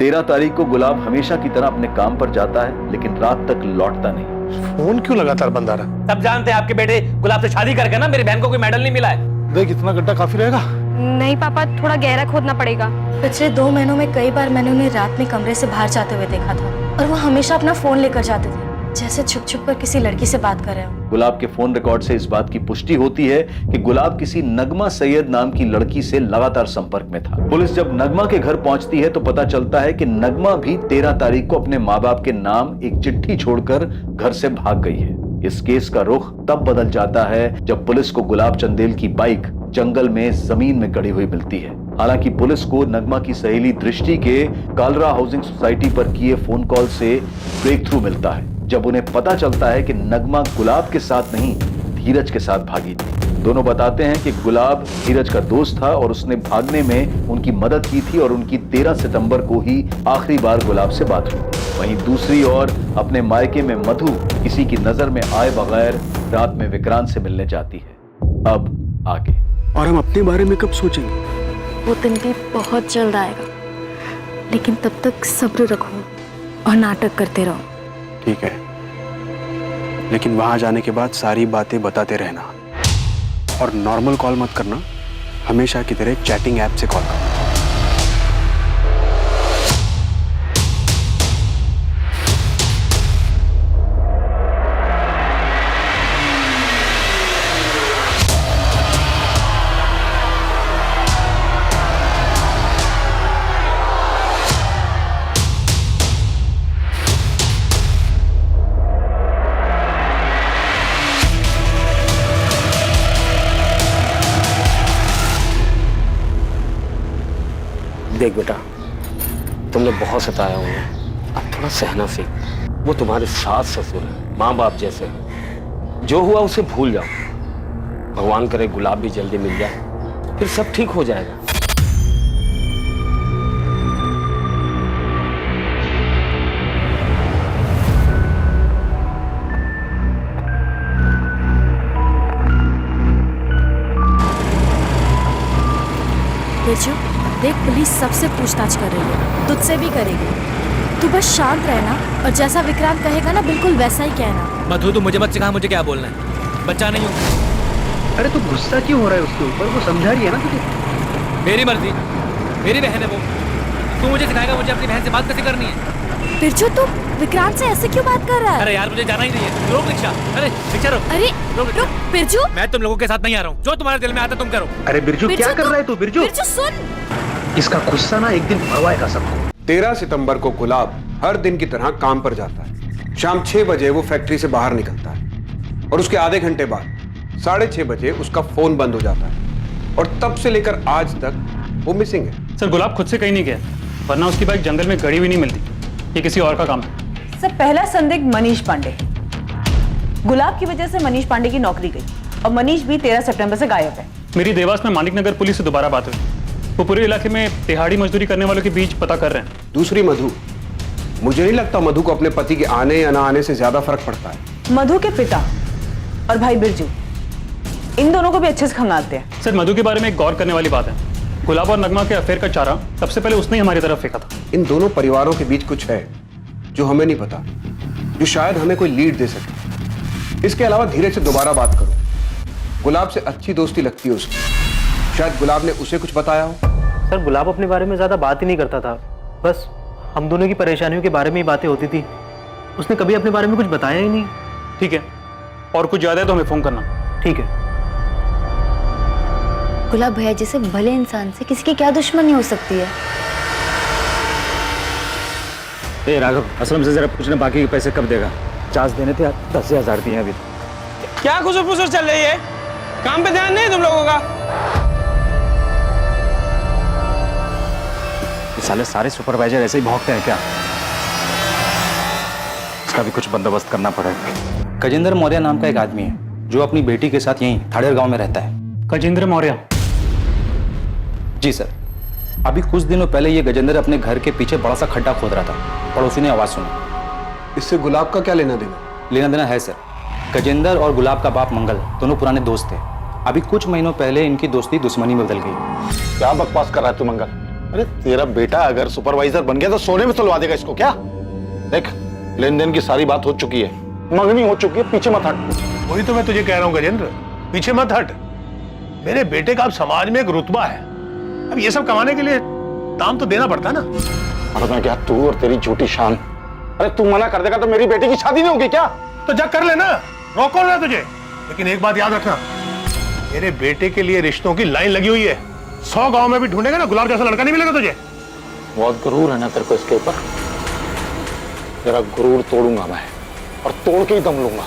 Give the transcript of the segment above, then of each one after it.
13 तारीख को गुलाब हमेशा की तरह अपने काम पर जाता है, लेकिन रात तक लौटता नहीं। फोन क्यों लगातार बंद आ रहा? सब जानते हैं आपके बेटे गुलाब से शादी करके ना मेरी बहन को कोई मेडल नहीं मिला है। देख इतना गड्ढा काफी रहेगा। नहीं पापा, थोड़ा गहरा खोदना पड़ेगा। पिछले 2 महीनों में कई बार मैंने उन्हें रात में कमरे से बाहर जाते हुए देखा था और वो हमेशा अपना फोन लेकर जाते थे, जैसे छुप छुप कर किसी लड़की से बात कर रहे हो। गुलाब के फोन रिकॉर्ड से इस बात की पुष्टि होती है कि गुलाब किसी नगमा सैयद नाम की लड़की से लगातार संपर्क में था। पुलिस जब नगमा के घर पहुंचती है तो पता चलता है कि नगमा भी 13 तारीख को अपने माँ बाप के नाम एक चिट्ठी छोड़कर घर से भाग गई है। इस केस का रुख तब बदल जाता है जब पुलिस को गुलाब चंदेल की बाइक जंगल में जमीन में गड़ी हुई मिलती है। हालांकि पुलिस को नगमा की सहेली दृष्टि के कालरा हाउसिंग सोसाइटी पर किए फोन कॉल से ब्रेक थ्रू मिलता है, जब उन्हें पता चलता है कि नगमा गुलाब के साथ नहीं धीरज के साथ भागी थी। दोनों बताते हैं कि गुलाब धीरज का दोस्त था और उसने भागने में उनकी मदद की थी और उनकी 13 सितंबर को ही आखिरी बार गुलाब से बात हुई। वहीं दूसरी ओर अपने मायके में मधु किसी की नजर में आए बगैर रात में विक्रांत से मिलने जाती है। अब आगे और हम अपने बारे में कब सोचेंगे? वो दिन भी बहुत जल्द आएगा, लेकिन तब तक सब्र रखो और नाटक करते रहो। ठीक है, लेकिन वहां जाने के बाद सारी बातें बताते रहना और नॉर्मल कॉल मत करना, हमेशा की तरह चैटिंग ऐप से कॉल करना। देख बेटा, तुमने बहुत सताया हुआ, अब थोड़ा सहना सीख। वो तुम्हारे सास ससुर है, माँ बाप जैसे। जो हुआ उसे भूल जाओ। भगवान करे गुलाब भी जल्दी मिल जाए, फिर सब ठीक हो जाएगा। बिरजू, देख पुलिस सबसे पूछताछ कर रही है, तुझसे भी करेगी। तू बस शांत रहना और जैसा विक्रांत कहेगा ना बिल्कुल वैसा ही कहना। मधु, तू मुझे मत सिखा मुझे क्या बोलना है, बच्चा नहीं हूँ। अरे तू गुस्सा क्यों हो रहा है उसके ऊपर? वो समझा रही है ना तुझे। मेरी मर्जी, मेरी बहन है वो। तू मुझे सिखाएगा मुझे अपनी बहन से बात कैसे करनी है? बिरजू, तू विक्रांत से ऐसे क्यों बात कर रहा है? अरे यार मुझे जाना ही नहीं है। रोक रिक्शा। अरे रिक्शा रोक। अरे रुक बिरजू, मैं तुम लोगों के साथ नहीं आ रहा हूँ। जो तुम्हारे दिल में आता तुम करो। अरे बिरजू क्या कर रहा है तू? बिरजू बिरजू सुन, इसका गुस्सा ना एक दिन भरवाएगा सबको। 13 सितंबर को गुलाब हर दिन की तरह काम पर जाता है। शाम 6 बजे वो फैक्ट्री से बाहर निकलता है और उसके आधे घंटे बाद 6:30 बजे उसका फोन बंद हो जाता है और तब से लेकर आज तक वो मिसिंग है। सर, गुलाब खुद से कहीं नहीं गया, वरना उसकी बाइक जंगल में गड़ी हुई नहीं मिलती। ये किसी और का काम है। सर, पहला संदिग्ध मनीष पांडे। गुलाब की वजह से मनीष पांडे की नौकरी गई और मनीष भी 13 सितंबर से गायब है। मेरी देवास में मानिक नगर पुलिस से दोबारा बात हुई। वो पूरे इलाके में दिहाड़ी मजदूरी करने वालों के बीच पता कर रहे हैं। दूसरी मधु, मुझे नहीं लगता मधु को अपने पति के आने या ना आने से ज्यादा फर्क पड़ता है। मधु के पिता और भाई बिरजू, इन दोनों को भी अच्छे से खंगालते हैं। सर, मधु के बारे में एक गौर करने वाली बात है। गुलाब और नगमा के अफेयर का चारा सबसे पहले उसने ही हमारी तरफ फेंका था। इन दोनों परिवारों के बीच कुछ है जो हमें नहीं पता, जो शायद हमें कोई लीड दे सके। इसके अलावा धीरज से दोबारा बात करो। गुलाब से अच्छी दोस्ती लगती है उसकी, शायद गुलाब ने उसे कुछ बताया हो। सर, गुलाब अपने बारे में ज्यादा बात ही नहीं करता था, बस हम दोनों की परेशानियों के बारे में ही बातें होती थी। उसने कभी अपने बारे में कुछ बताया ही नहीं। ठीक है, और कुछ ज्यादा है तो हमें फोन करना। ठीक है। गुलाब भैया जैसे भले इंसान से किसी की क्या दुश्मनी हो सकती है? ए राघव, असलम से जरा पूछना बाकी के पैसे कब देगा? 50 देने थे, 10,000 दिए अभी। क्या खुसर चल रही है? काम पे ध्यान नहीं तुम लोगों का? साले सारे सुपरवाइजर ऐसे ही भौंकते हैं क्या? इसका भी कुछ बंदोबस्त करना पड़ेगा। गजेंद्र मौर्य नाम का एक आदमी है जो अपनी बेटी के साथ यहीं थाड़ेर गांव में रहता है। गजेंद्र मौर्य? जी सर। अभी कुछ दिनों पहले ये गजेंद्र अपने घर के पीछे बड़ा सा खड्डा खोद रहा था। पड़ोसी ने आवाज सुनी। इससे गुलाब का क्या लेना देना? लेना देना है सर। गजेंद्र और गुलाब का बाप मंगल दोनों पुराने दोस्त थे। अभी कुछ महीनों पहले इनकी दोस्ती दुश्मनी में बदल गई। क्या बकवास कर रहा है तू मंगल? अरे तेरा बेटा अगर सुपरवाइजर बन गया तो सोने में तुलवा देगा इसको क्या? देख, लेन देन की सारी बात हो चुकी है, मंगनी हो चुकी है, पीछे मत हट। वही तो मैं तुझे कह रहा हूँ गजेंद्र, पीछे मत हट। मेरे बेटे का अब समाज में एक रुतबा है, अब ये सब कमाने के लिए दाम तो देना पड़ता है ना। और मैं क्या, तू और तेरी झूठी शान। अरे तू मना कर देगा तो मेरी बेटी की शादी नहीं होगी क्या? तो जा कर लेना, रोको ना तुझे। लेकिन एक बात याद रखना, मेरे बेटे के लिए रिश्तों की लाइन लगी हुई है। 100 गांव में भी ढूंढेगा ना, गुलाब जैसा लड़का नहीं मिलेगा तुझे। बहुत गुरूर है ना तेरे को इसके ऊपर। तेरा गुरूर तोड़ूंगा मैं, और तोड़ के ही दम लूंगा।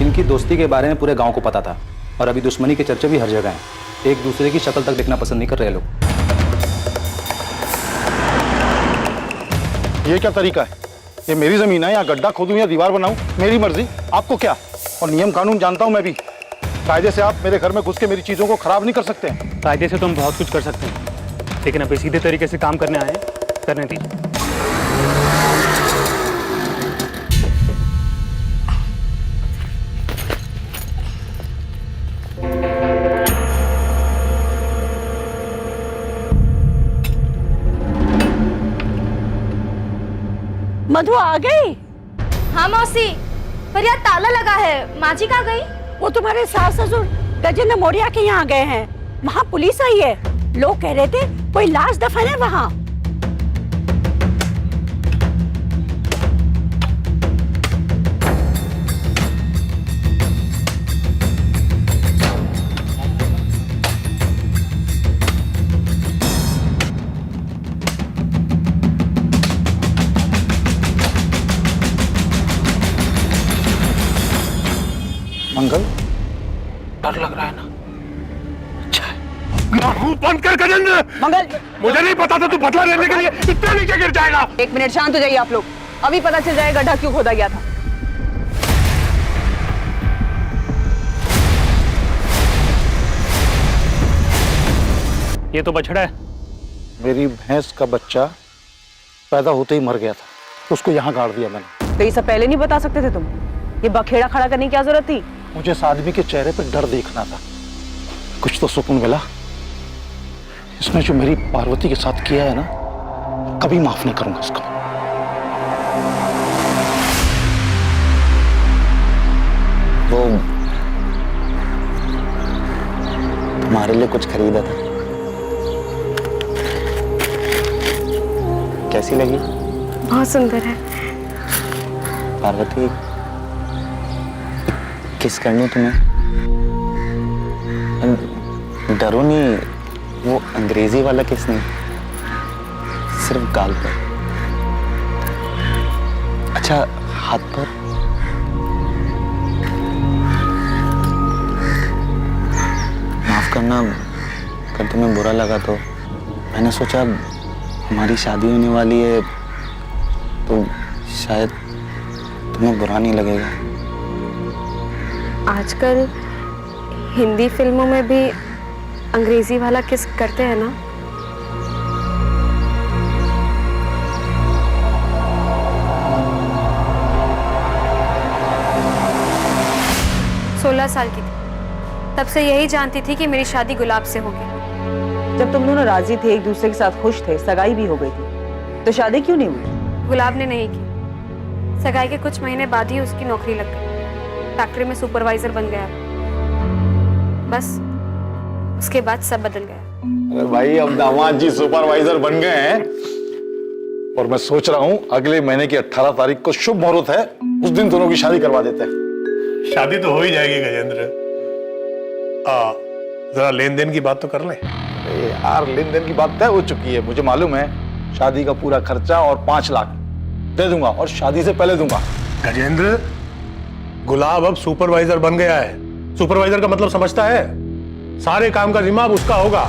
इनकी दोस्ती के बारे में पूरे गांव को पता था और अभी दुश्मनी के चर्चे भी हर जगह हैं। एक दूसरे की शक्ल तक देखना पसंद नहीं कर रहे लोग। ये क्या तरीका है? ये मेरी जमीन है, यहाँ गड्ढा खोदूं या दीवार बनाऊं, मेरी मर्जी, आपको क्या? और नियम कानून जानता हूं मैं भी। कायदे से आप मेरे घर में घुस के मेरी चीजों को खराब नहीं कर सकते हैं। कायदे से तो हम बहुत कुछ कर सकते हैं, लेकिन अभी सीधे तरीके से काम करने आए हैं, करने दीजिए। मधु आ गई? हाँ मौसी, पर यार ताला लगा है। माँ जी कहाँ गई? वो तुम्हारे सास ससुर गजेंद्र मौर्य के यहाँ गए हैं। वहाँ पुलिस आई है, लोग कह रहे थे कोई लाश दफन है वहाँ। मंगल, डर लग रहा है ना? मुंह बंद कर गजेंद्र। मंगल, मुझे नहीं पता था तू बदला लेने के लिए इतना नीचे गिर जाएगा। 1 मिनट शांत हो जाइए आप लोग, अभी पता चल जाएगा गड्ढा क्यों खोदा गया था। ये तो बछड़ा है। मेरी भैंस का बच्चा पैदा होते ही मर गया था, उसको यहाँ गाड़ दिया मैंने। तो ये सब पहले नहीं बता सकते थे तुम? ये बखेड़ा खड़ा करने की क्या जरूरत थी? मुझे इस आदमी के चेहरे पर डर देखना था, कुछ तो सुकून मिला। इसने जो मेरी पार्वती के साथ किया है ना, कभी माफ नहीं करूंगा इसको। वो तुम्हारे लिए कुछ खरीदा था, कैसी लगी? बहुत सुंदर है। पार्वती, किस करनी तुम्हें? डरो नहीं, वो अंग्रेजी वाला किस नहीं, सिर्फ गाल पर। अच्छा, हाथ पर? माफ करना, कल तुम्हें बुरा लगा तो मैंने सोचा हमारी शादी होने वाली है तो शायद तुम्हें बुरा नहीं लगेगा। आजकल हिंदी फिल्मों में भी अंग्रेजी वाला किस करते हैं ना? सोलह साल की थी, तब से यही जानती थी कि मेरी शादी गुलाब से होगी। जब तुम दोनों राजी थे, एक दूसरे के साथ खुश थे, सगाई भी हो गई थी, तो शादी क्यों नहीं हुई? गुलाब ने नहीं की। सगाई के कुछ महीने बाद ही उसकी नौकरी लग गई, फैक्ट्री में सुपरवाइजर बन गया। बस उसके बाद सब बदल गया। अरे भाई, अब दामाद जी सुपरवाइजर बन गए हैं और मैं सोच रहा हूँ अगले महीने की 18 तारीख को शुभ मुहूर्त है, उस दिन दोनों की शादी करवा देते हैं। शादी तो हो ही जाएगी गजेंद्र। जरा लेन देन की बात तो कर ले। अरे यार, लेन देन की बात तय हो चुकी है, मुझे मालूम है। शादी का पूरा खर्चा और 5 लाख दे दूंगा, और शादी से पहले दूंगा। गजेंद्र, गुलाब अब सुपरवाइजर बन गया है। सुपरवाइजर का मतलब समझता है? सारे काम का जिम्मा अब उसका होगा।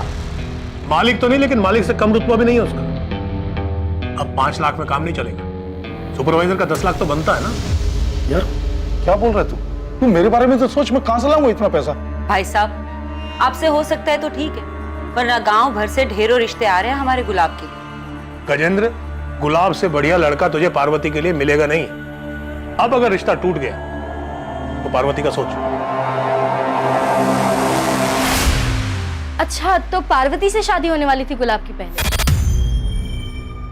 मालिक तो नहीं, लेकिन मालिक से कम रुतबा भी नहीं है उसका। अब 5 लाख में काम नहीं चलेगा। सुपरवाइजर का 10 लाख तो बनता है ना। यार क्या बोल रहे तू मेरे बारे में तो सोच, मैं कहां से लाऊंगा इतना पैसा? भाई साहब, आपसे हो सकता है तो ठीक है, वरना गांव भर से ढेरों रिश्ते आ रहे हैं हमारे गुलाब के लिए। गजेंद्र, गुलाब से बढ़िया लड़का तुझे पार्वती के लिए मिलेगा नहीं। अब अगर रिश्ता टूट गया तो पार्वती का सोच। अच्छा, तो पार्वती से शादी होने वाली थी गुलाब की पहले?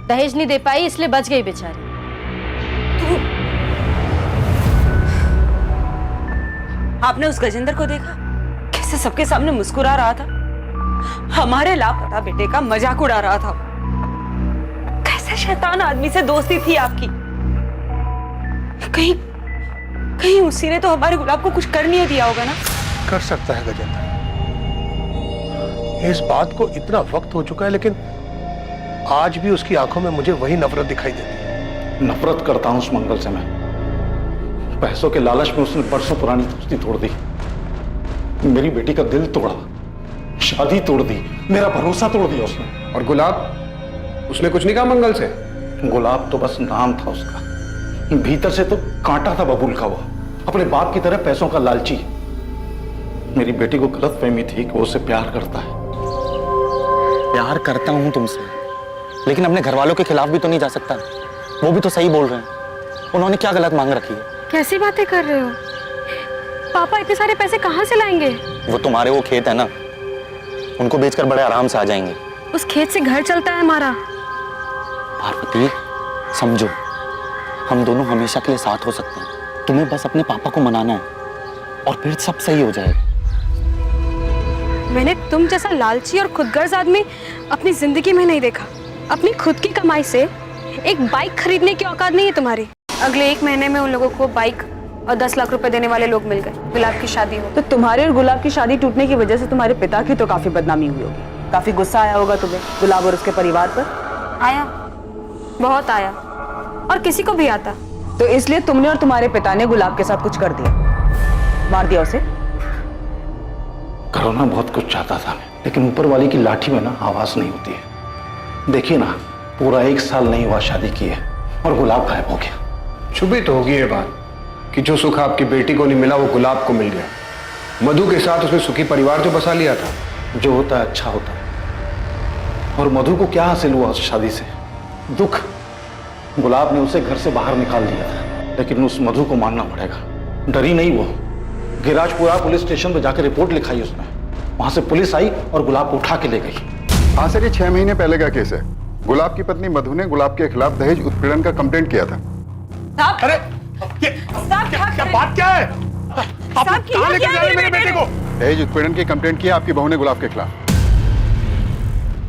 दहेज नहीं दे पाई इसलिए बच गई बेचारी। आपने उस गजेंद्र को देखा कैसे सबके सामने मुस्कुरा रहा था, हमारे लापता बेटे का मजाक उड़ा रहा था। कैसे शैतान आदमी से दोस्ती थी आपकी। कहीं कहीं उसी ने तो हमारे गुलाब को कुछ कर नहीं दिया होगा ना। कर सकता है गजेंद्र, इस बात को इतना वक्त हो चुका है, लेकिन आज भी उसकी आंखों में मुझे वही नफरत दिखाई देती है। नफरत करता हूं उस मंगल से मैं। पैसों के लालच में उसने बरसों पुरानी दोस्ती तोड़ दी, मेरी बेटी का दिल तोड़ा, शादी तोड़ दी, मेरा भरोसा तोड़ दिया उसने। और गुलाब, उसने कुछ नहीं कहा मंगल से? गुलाब तो बस नाम था उसका, भीतर से तो कांटा था बबूल का। वो अपने बाप की तरह पैसों का लालची। मेरी बेटी को गलतफहमी थी कि वो उससे प्यार करता है। प्यार करता हूं तुमसे, लेकिन अपने घर वालों के खिलाफ भी तो नहीं जा सकता। वो भी तो सही बोल रहे हैं। उन्होंने क्या गलत मांग रखी है? कैसी बातें कर रहे हो? पापा इतने सारे पैसे कहाँ से लाएंगे? वो तुम्हारे वो खेत है ना, उनको बेचकर बड़े आराम से आ जाएंगे। उस खेत से घर चलता है हमारा। पार्वती समझो, हम दोनों हमेशा के लिए साथ हो सकते हैं। तुम्हें बस अपने पापा को मनाना है और फिर सब सही हो जाएगा। मैंने तुम जैसा लालची और खुदगर्ज आदमी अपनी जिंदगी में नहीं देखा। अपनी खुद की कमाई से एक बाइक खरीदने की औकात नहीं है तुम्हारी। अगले 1 महीने में उन लोगों को बाइक और 10 लाख रुपए देने वाले लोग मिल गए। गुलाब की शादी हो। तो तुम्हारे और गुलाब की शादी टूटने की वजह से तुम्हारे पिता की तो काफी बदनामी हुई होगी। काफी गुस्सा आया होगा तुम्हें गुलाब और उसके परिवार पर। आया, बहुत आया, और किसी को भी आता। तो इसलिए तुमने और तुम्हारे पिता ने गुलाब के साथ कुछ कर दिया, मार दिया उसे। करना बहुत कुछ चाहता था, लेकिन ऊपर वाली की लाठी में ना आवाज नहीं होती है। देखिए ना, पूरा 1 साल नहीं हुआ शादी की है और गुलाब गायब हो गया। छुपी तो होगी ये बात कि जो सुख आपकी बेटी को नहीं मिला वो गुलाब को मिल गया। मधु के साथ उसने सुखी परिवार जो बसा लिया था। जो होता है अच्छा होता है। और मधु को क्या हासिल हुआ उस शादी से? दुख। गुलाब ने उसे घर से बाहर निकाल दिया था, लेकिन उस मधु को मानना पड़ेगा। डरी नहीं वो। गिराजपुरा पुलिस स्टेशन पर जाकर रिपोर्ट लिखाई उसने। वहां से पुलिस आई और गुलाब को उठा के ले गई। हाँ सर, ये 6 महीने पहले का केस है। गुलाब की पत्नी मधु ने गुलाब के खिलाफ दहेज उत्पीड़न का कंप्लेंट किया था। अरे क्या बात क्या है? आप कहाँ लेकर जा रहे हैं मेरे बेटे को? दहेज उत्पीड़न की कंप्लेंट की आपकी बहू ने गुलाब के खिलाफ।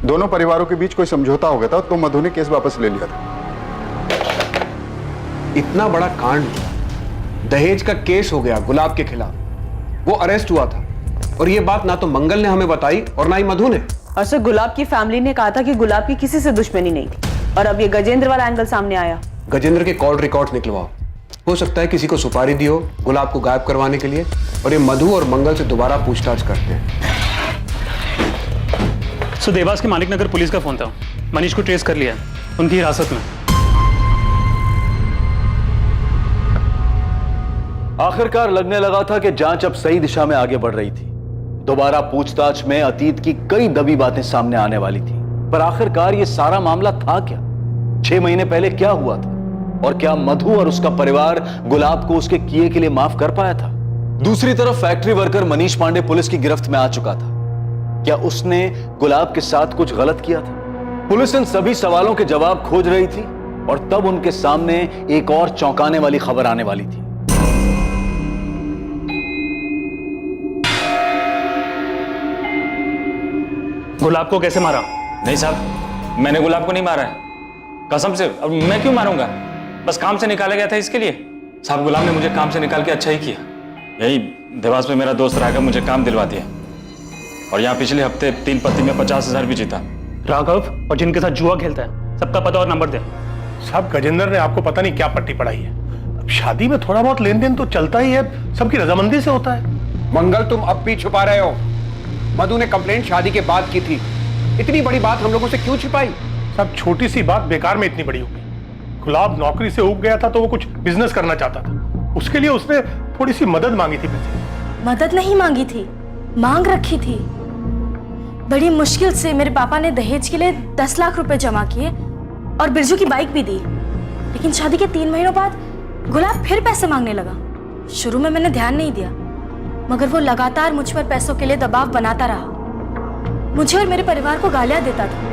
दोनों परिवारों के बीच कोई समझौता हो गया था तो मधु ने केस वापस ले लिया था। इतना बड़ा कांड, दहेज का केस हो गया गुलाब के खिलाफ, वो अरेस्ट हुआ था, और ये बात ना तो मंगल ने हमें बताई और ना ही मधु ने। और सर, गुलाब की फैमिली ने कहा था कि गुलाब की किसी से दुश्मनी नहीं थी, और अब ये गजेंद्र वाला एंगल सामने आया। गजेंद्र के कॉल रिकॉर्ड्स निकलवाओ। हो सकता है किसी को सुपारी दी हो गुलाब को गायब करवाने के लिए, और ये मधु और मंगल से दोबारा पूछताछ करते हैं। सो देवास के मालिक नगर पुलिस का फोन था, मनीष को ट्रेस कर लिया, उनकी हिरासत में। आखिरकार लगने लगा था कि जांच अब सही दिशा में आगे बढ़ रही थी। दोबारा पूछताछ में अतीत की कई दबी बातें सामने आने वाली थी। पर आखिरकार यह सारा मामला था क्या? 6 महीने पहले क्या हुआ था? और क्या मधु और उसका परिवार गुलाब को उसके किए के लिए माफ कर पाया था? दूसरी तरफ factory worker Manish Pandey police की गिरफ्त में आ चुका था। क्या उसने गुलाब के साथ कुछ गलत किया था? पुलिस इन सभी सवालों के जवाब खोज रही थी, और तब उनके सामने एक और चौंकाने वाली खबर आने वाली थी। गुलाब को कैसे मारा? नहीं साहब, मैंने गुलाब को नहीं मारा है, कसम से। अब मैं क्यों मारूंगा? बस काम से निकाला गया था इसके लिए। साहब, गुलाब ने मुझे काम से निकाल के अच्छा ही किया। यही देवास में मेरा दोस्त राघव मुझे काम दिलवा दिया, और यहाँ पिछले हफ्ते 3 पत्ती में 50,000 भी जीता। राघव और जिनके साथ जुआ खेलता है, सबका पता और नंबर दे। साहब, गजेंद्र ने आपको पता नहीं क्या पट्टी पढ़ाई है। अब शादी में थोड़ा बहुत लेन देन तो चलता ही है, सबकी रजामंदी से होता है। मंगल, तुम अब भी छुपा रहे हो। मधु ने कंप्लेंट शादी के बाद की थी, इतनी बड़ी बात हम लोगों से क्यों छिपाई? सब छोटी सी बात बेकार में इतनी बड़ी हो गई। गुलाब नौकरी से उब गया था तो वो कुछ बिजनेस करना चाहता था, उसके लिए उसने थोड़ी सी मदद मांगी थी पैसे। मदद नहीं मांगी थी, मांग रखी थी। बड़ी मुश्किल से मेरे पापा ने दहेज के लिए 10 लाख रुपए जमा किए और बिरजू की बाइक भी दी। लेकिन शादी के 3 महीनों बाद गुलाब फिर पैसे मांगने लगा। शुरू में मैंने ध्यान नहीं दिया, मगर वो लगातार मुझ पर पैसों के लिए दबाव बनाता रहा। मुझे और मेरे परिवार को गालियां देता था।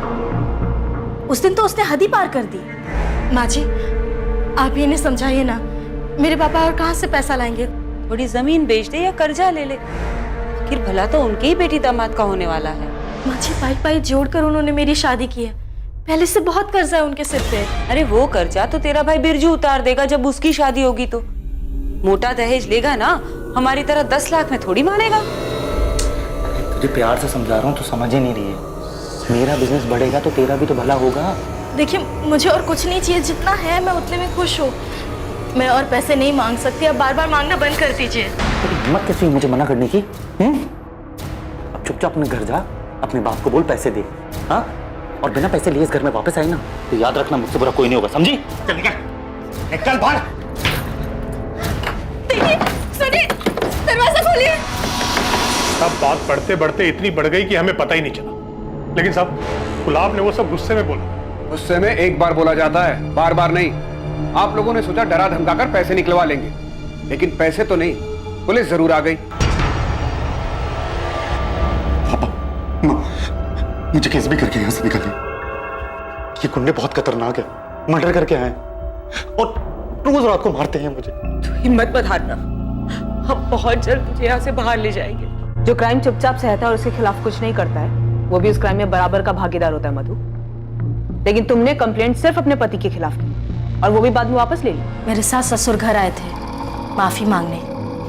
उस दिन तो उसने हद ही पार कर दी। माँ जी, आप ही इन्हें समझाइए ना, मेरे पापा और कहाँ से पैसा लाएंगे? थोड़ी जमीन बेच दे या कर्जा ले ले, आखिर भला तो उनके ही बेटी दामाद का होने वाला है। माँ जी, पाई जोड़कर उन्होंने मेरी शादी की है, पहले से बहुत कर्जा है उनके सिर पे। अरे वो कर्जा तो तेरा भाई बिरजू उतार देगा जब उसकी शादी होगी तो। मोटा दहेज लेगा ना, हमारी तरह 10 लाख में थोड़ी मानेगा। तुझे प्यार से समझा रहा हूँ, तो समझ ही नहीं रही है। मेरा बिजनेस बढ़ेगा तो तेरा भी तो भला होगा। देखिए, मुझे और कुछ नहीं चाहिए, जितना है मैं उतने में खुश हूँ। मैं और पैसे नहीं मांग सकती, अब बार बार मांगना बंद कर दीजिए। हिम्मत कैसी हुई मुझे मना करने की? अब चुपचाप अपने घर जा, अपने बाप को बोल पैसे दे। हाँ, और बिना पैसे लिए इस घर में वापस आई ना तो याद रखना, मुझसे बुरा कोई नहीं होगा, समझी? चल निकल, निकल बाहर। सुनिए, दरवाजा खोलिए। सब बात बढ़ते बढ़ते इतनी बढ़ गई कि हमें पता ही नहीं चला। लेकिन साहब, गुलाब ने वो सब गुस्से में बोला। गुस्से में एक बार बोला जाता है, बार बार नहीं। आप लोगों ने सोचा डरा धमकाकर पैसे निकलवा लेंगे, लेकिन पैसे तो नहीं, पुलिस जरूर आ गई। मुझे केस भी करके यहाँ से निकलने। ये गुंडे बहुत खतरनाक है, मर्डर करके आए और रोज रात को मारते हैं मुझे। तू हिम्मत मत हारना, हम बहुत जल्द तुझे यहाँ से बाहर ले जाएंगे। जो क्राइम चुपचाप सहता है और उसके खिलाफ कुछ नहीं करता है, वो भी उस क्राइम में बराबर का भागीदार होता है मधु। लेकिन तुमने कंप्लेंट सिर्फ अपने पति के खिलाफ की, और वो भी बाद में वापस ले ली। मेरे सास ससुर घर आए थे माफी मांगने।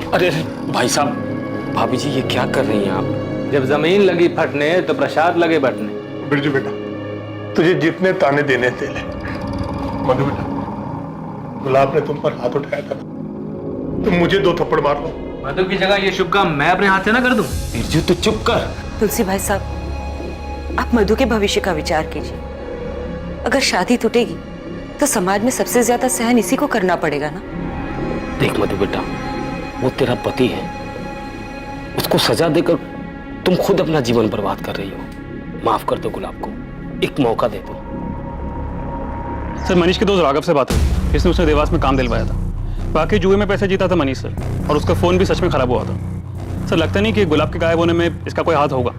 अरे भाई साहब, भाभी जी ये क्या कर रही हैं आप? जब जमीन लगी फटने तो प्रसाद लगे बटने। बिरजू बेटा, तुझे जितने ताने देने थे ले। मधु बेटा, गुलाब ने तुम पर हाथ उठाया था, तुम मुझे 2 थप्पड़ मार लो। मधु की जगह ये शुभ काम मैं अपने हाथ से ना कर दूं। बिरजू तू चुप कर। तुलसी भाई साहब, आप मधु के भविष्य का विचार कीजिए। अगर शादी टूटेगी तो समाज में सबसे ज्यादा सहन इसी को करना पड़ेगा ना। देख मधु बेटा, वो तेरा पति है, उसको सजा देकर तुम खुद अपना जीवन बर्बाद कर रही हो। माफ कर दो गुलाब को, एक मौका दे दो। सर, मनीष के दोस्त राघव से बात हुई, इसने उसने देवास में काम दिलवाया था। बाकी जुए में पैसे जीता था मनीष सर, और उसका फोन भी सच में खराब हुआ था। सर, लगता नहीं कि गुलाब के गायब होने में इसका कोई हाथ होगा।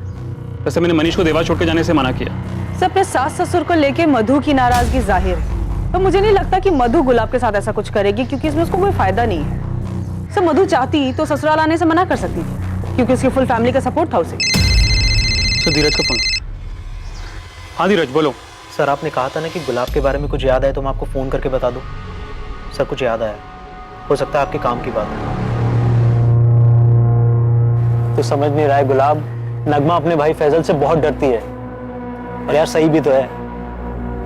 वैसे मैंने मनीष को देवास छोड़ के जाने से मना किया। सर, अपने सास ससुर को लेके मधु की नाराजगी जाहिर है, तो मुझे नहीं लगता कि मधु गुलाब के साथ ऐसा कुछ करेगी, क्योंकि इसमें उसको कोई फायदा नहीं है। सर, मधु चाहती तो ससुराल आने से मना कर सकती थी, क्योंकि उसकी फुल फैमिली का सपोर्ट था उसे। सर, धीरज का फोन। हाँ धीरज, बोलो। सर, आपने कहा था ना कि गुलाब के बारे में कुछ याद आए तो मैं आपको फोन करके बता दूं। सर, कुछ याद आया, हो सकता है आपके काम की बात है। तो समझ नहीं रहा है गुलाब, नगमा अपने भाई फैजल से बहुत डरती है। और यार सही भी तो है,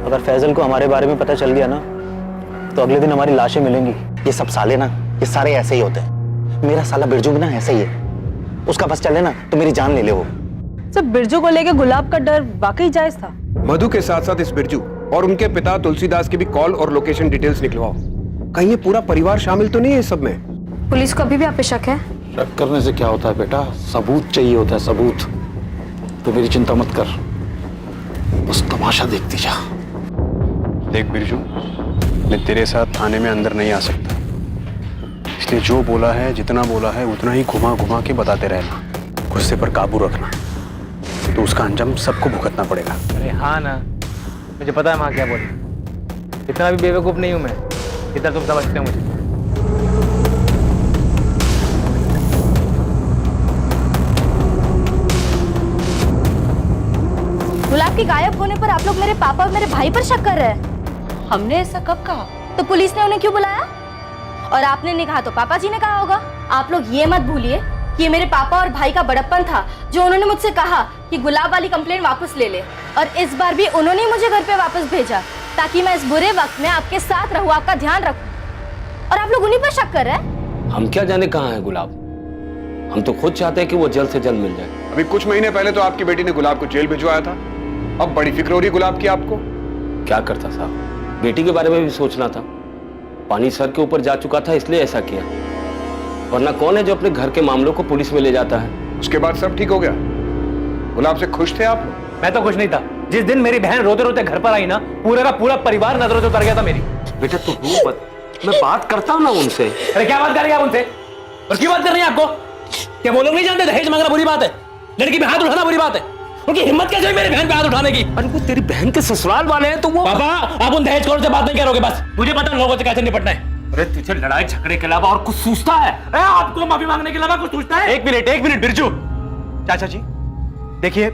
अगर फैजल को हमारे बारे में पता चल गया ना तो अगले दिन हमारी लाशें मिलेंगी। ये सब साले ना, ये सारे ऐसे ही होते हैं। मेरा साला बिरजू भी ना ऐसा ही है, उसका बस चले ना तो मेरी जान ले ले वो। सर, बिरजू को लेके गुलाब का डर वाकई जायज था। मधु के साथ साथ इस बिरजू और उनके पिता तुलसीदास की भी कॉल और लोकेशन डिटेल्स निकलवाओ। कहीं ये पूरा परिवार शामिल तो नहीं है इस सब में? पुलिस को अभी भी आप पे शक है? शक करने से क्या होता है बेटा, सबूत चाहिए होता है, सबूत। तो मेरी चिंता मत कर, बस तमाशा देखती जा। देख बिरजू, मैं तेरे साथ थाने में अंदर नहीं आ सकता, इसलिए जो बोला है, जितना बोला है उतना ही घुमा घुमा के बताते रहना। गुस्से पर काबू रखना, तो उसका अंजाम सबको भुगतना पड़ेगा। अरे हाँ ना, मुझे पता है माँ क्या बोली। इतना भी बेवकूफ नहीं हूँ मैं, इतना तुम समझते हो मुझे। गुलाब के गायब होने पर आप लोग मेरे पापा और मेरे भाई पर शक कर रहे हैं। हमने ऐसा कब कहा? तो पुलिस ने उन्हें क्यों बुलाया? और आपने नहीं कहा तो पापा जी ने कहा होगा। आप लोग ये मत भूलिए कि ये मेरे पापा और भाई का बड़प्पन था, जो उन्होंने मुझसे कहा कि गुलाब वाली कंप्लेंट वापस ले ले। और इस बार भी उन्होंने ही मुझे घर पे वापस भेजा, ताकि मैं इस बुरे वक्त में आपके साथ रहूं, आपका ध्यान रखूं। और आप लोग उन्हीं पर शक कर रहे हैं। हम क्या जाने कहाँ है गुलाब, हम तो खुद चाहते हैं कि वो जल्द से जल्द मिल जाए। अभी कुछ महीने पहले तो आपकी बेटी ने गुलाब को जेल भिजवाया था, अब बड़ी फिक्र हो रही गुलाब की आपको। क्या करता साहब, बेटी के बारे में भी सोचना था। पानी सर के ऊपर जा चुका था इसलिए ऐसा किया, वरना कौन है जो अपने घर के मामलों को पुलिस में ले जाता है। उसके बाद सब ठीक हो गया। गुलाब से खुश थे आप? मैं तो खुश नहीं था। जिस दिन मेरी बहन रोते रोते घर पर आई ना, पूरा का पूरा परिवार नजरों से उतर गया था मेरी। बेटा तू रो मत, मैं बात करता हूँ ना उनसे। अरे क्या बात कर रही है आप उनसे? और क्यों बात कर रही है आपको? क्या वो लोग नहीं जानते दहेज मांगना बुरी बात है, लड़की पे हाथ उठाना बुरी बात है? उनकी हिम्मत कैसे हुई मेरी बहन पे हाथ उठाने की? अरे वो तेरी बहन के ससुराल वाले हैं तो वो पापा आप उन दहेज खोर से बात नहीं करोगे बस। मुझे पता लोगों से कैसे निपटना है। अरे तुझे लड़ाई झगड़े के अलावा और कुछ सूझता है? आपको माफी मांगने के अलावा कुछ सूझता है? एक मिनट बिरजू। चाचा जी देखिए,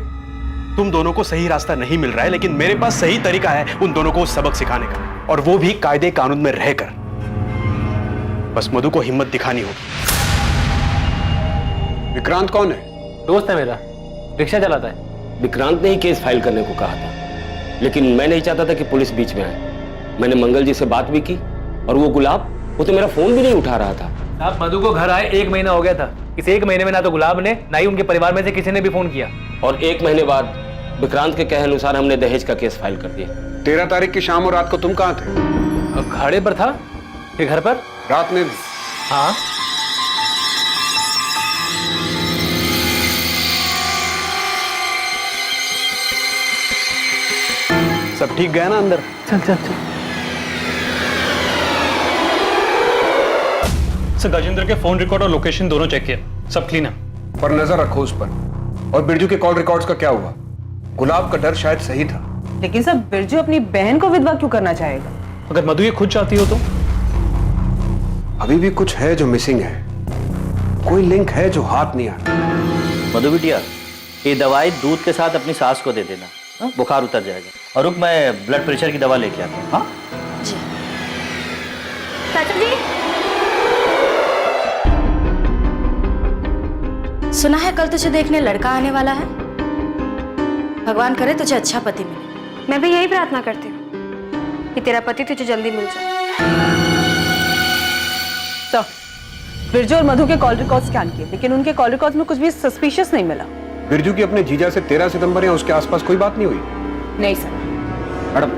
तुम दोनों को सही रास्ता नहीं मिल रहा है, लेकिन मेरे पास सही तरीका है उन दोनों को सबक सिखाने का, और वो भी कायदे कानून में रहकर। बस मधु को हिम्मत दिखानी होगी। विक्रांत कौन है? दोस्त है मेरा, रिक्शा चलाता है। विक्रांत ने ही केस फाइल करने को कहा था, लेकिन मैं नहीं चाहता था कि पुलिस बीच में आए। मैंने मंगल जी से बात भी की, और वो गुलाब, वो तो मेरा फोन भी नहीं उठा रहा था। आप मधु को घर आए 1 महीना हो गया था। इस 1 महीने में ना तो गुलाब ने, ना ही उनके परिवार में से किसी ने भी फोन किया। और 1 महीने बाद विक्रांत के कहे अनुसार हमने दहेज का केस फाइल कर दिया। 13 तारीख की शाम और रात को तुम कहाँ थे? अखाड़े पर था, कि घर पर? रात में भी? हाँ। सब ठीक गया ना अंदर? चल चल चल। सर गजेंद्र के फोन रिकॉर्ड और लोकेशन दोनों चेक किया, सब क्लीन है। पर नजर रखो उस पर। और बिरजू के कॉल रिकॉर्ड्स का क्या हुआ? गुलाब का डर शायद सही था। लेकिन सब बिरजू अपनी बहन को विधवा क्यों करना चाहेगा? अगर मधु ये खुद चाहती हो तो? अभी भी कुछ है जो मिसिंग है, कोई लिंक है जो हाथ नहीं आ रहा। मधु बिटिया, ये दवाई दूध के साथ अपनी सास को दे देना, हाँ? बुखार उतर जाएगा। और रुक, मैं ब्लड प्रेशर की दवा लेके आता हूँ। हाँ जी। चाचा जी, सुना है कल तुझे देखने लड़का आने वाला है। भगवान करे तुझे अच्छा पति मिले। मैं भी यही प्रार्थना करती हूँ कि तेरा पति तुझे जल्दी मिल जाए। सर, बिरजू और मधु के कॉल रिकॉर्ड स्कैन किए, लेकिन उनके कॉल रिकॉर्ड में कुछ भी सस्पिशियस नहीं मिला। बिरजू की अपने जीजा से 13 सितंबर या उसके आसपास कोई बात नहीं हुई? नहीं सर। मैडम,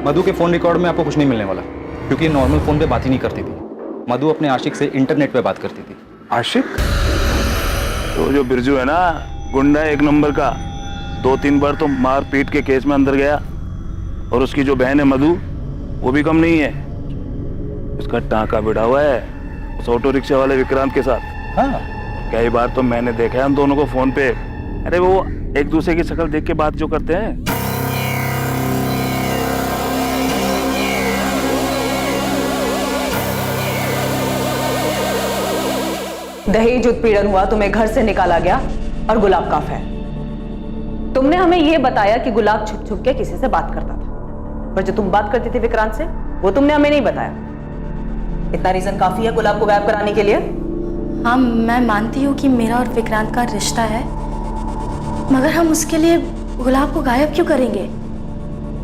मधु के फोन रिकॉर्ड में आपको कुछ नहीं मिलने वाला, क्योंकि नॉर्मल फोन पे बात ही नहीं करती थी। मधु अपने आशिक से इंटरनेट पे बात करती थी। आशिक? तो जो बिरजू है ना, गुंडा 1 नंबर का, 2-3 बार तो मार पीट के केस में अंदर गया। और उसकी जो बहन है मधु, वो भी कम नहीं है। उसका टांका भिड़ा हुआ है उस ऑटो रिक्शा वाले विक्रांत के साथ। हाँ, कई बार तो मैंने देखा है उन दोनों को फोन पे। अरे वो एक दूसरे की शक्ल देख के बात जो करते हैं। दहेज उत्पीड़न हुआ, तुम्हें घर से निकाला गया और गुलाब काफ है। तुमने हमें यह बताया कि गुलाब छुप छुप के किसी से बात करता था, पर जो तुम बात करती थी विक्रांत से, वो तुमने हमें नहीं बताया। इतना रीजन काफी है गुलाब को गायब कराने के लिए? हाँ, मैं मानती हूँ कि मेरा और विक्रांत का रिश्ता है, मगर हम उसके लिए गुलाब को गायब क्यों करेंगे?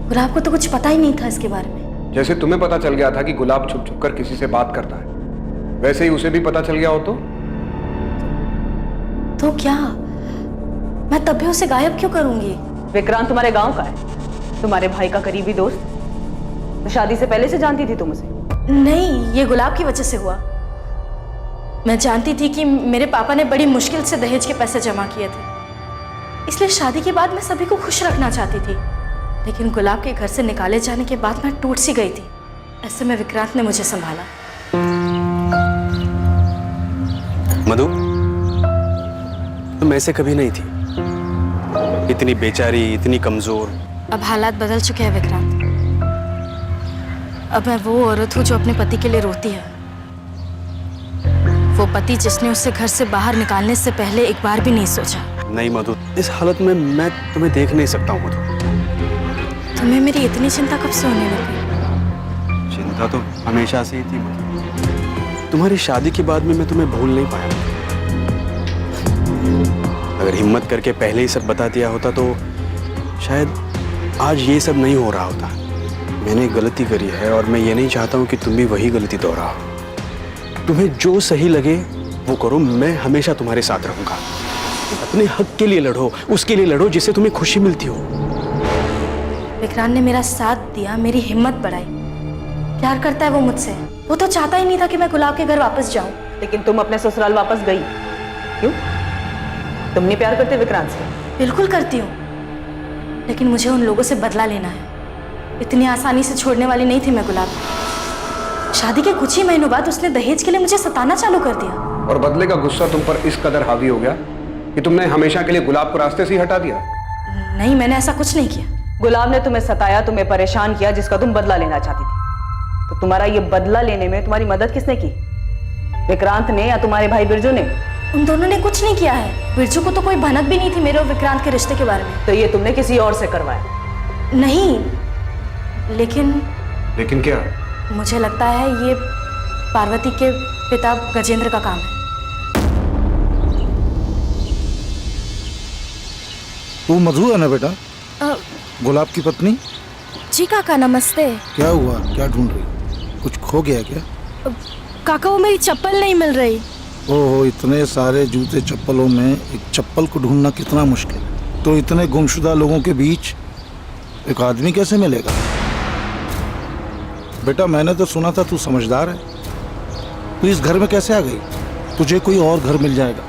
गुलाब को तो कुछ पता ही नहीं था इसके बारे में। जैसे तुम्हें पता चल गया था कि गुलाब छुप छुप कर किसी से बात करता है, वैसे ही उसे भी पता चल गया हो तो क्या मैं तब भी उसे गायब क्यों करूंगी? विक्रांत तुम्हारे गांव का है, तुम्हारे भाई का करीबी दोस्त। तो शादी से पहले से जानती थी तुम उसे? नहीं, ये गुलाब की वजह से हुआ। मैं जानती थी कि मेरे पापा ने बड़ी मुश्किल से दहेज के पैसे जमा किए थे, इसलिए शादी के बाद मैं सभी को खुश रखना चाहती थी। लेकिन गुलाब के घर से निकाले जाने के बाद मैं टूट सी गई थी। ऐसे में विक्रांत ने मुझे संभाला। मधु, तुम ऐसे कभी नहीं थी, इतनी बेचारी, इतनी कमजोर। अब हालात बदल चुके हैं विक्रांत। अब मैं वो औरत हूँ जो अपने पति के लिए रोती है, वो पति जिसने उसे घर से बाहर निकालने से पहले एक बार भी नहीं सोचा। नहीं मधु, इस हालत में मैं तुम्हें देख नहीं सकता हूँ मधु। तुम्हें मेरी इतनी चिंता कब से होने लगी? चिंता तो हमेशा से ही थी मधु। तुम्हारी शादी के बाद में मैं तुम्हें भूल नहीं पाया। अगर हिम्मत करके पहले ही सब बता दिया होता तो शायद आज ये सब नहीं हो रहा होता। मैंने गलती करी है और मैं ये नहीं चाहता हूँ कि तुम भी वही गलती दोहराओ। तुम्हें जो सही लगे वो करो, मैं हमेशा तुम्हारे साथ रहूंगा। अपने हक के लिए लड़ो, उसके लिए लड़ो जिससे तुम्हें खुशी मिलती हो। विक्रांत ने मेरा साथ दिया, मेरी हिम्मत बढ़ाई। प्यार करता है वो मुझसे। वो तो चाहता ही नहीं था कि मैं गुलाब के घर वापस जाऊं। लेकिन तुम अपने ससुराल वापस गई क्यों? तुम नहीं प्यार करते विक्रांत से? बिल्कुल करती हूँ, लेकिन मुझे उन लोगों से बदला लेना है। इतनी आसानी से छोड़ने वाली नहीं थी मैं गुलाब। शादी के कुछ ही महीनों बाद उसने दहेज के लिए मुझे सताना चालू कर दिया। और बदले का गुस्सा तुम पर इस कदर हावी हो गया कि कि तुमने हमेशा के लिए गुलाब को रास्ते से ही हटा दिया? नहीं, मैंने ऐसा कुछ नहीं किया। गुलाब ने तुम्हें सताया, तुम्हें परेशान किया, जिसका तुम बदला लेना चाहती थी। तो तुम्हारा ये बदला लेने में तुम्हारी मदद किसने की? विक्रांत ने या तुम्हारे भाई बिरजू ने? उन दोनों ने कुछ नहीं किया है। बिरजू को तो कोई भनक भी नहीं थी मेरे और विक्रांत के रिश्ते के बारे में। तो ये तुमने किसी और से करवाया? नहीं, लेकिन क्या? मुझे लगता है ये पार्वती के पिता गजेंद्र का काम है। तू मधु है ना बेटा, गुलाब की पत्नी? जी काका, नमस्ते। क्या हुआ, क्या ढूंढ रही? कुछ खो गया क्या? काका, वो मेरी चप्पल नहीं मिल रही। ओहो, इतने सारे जूते चप्पलों में एक चप्पल को ढूंढना कितना मुश्किल है। तो इतने गुमशुदा लोगों के बीच एक आदमी कैसे मिलेगा? बेटा, मैंने तो सुना था तू समझदार है। तू इस घर में कैसे आ गई? तुझे कोई और घर मिल जाएगा।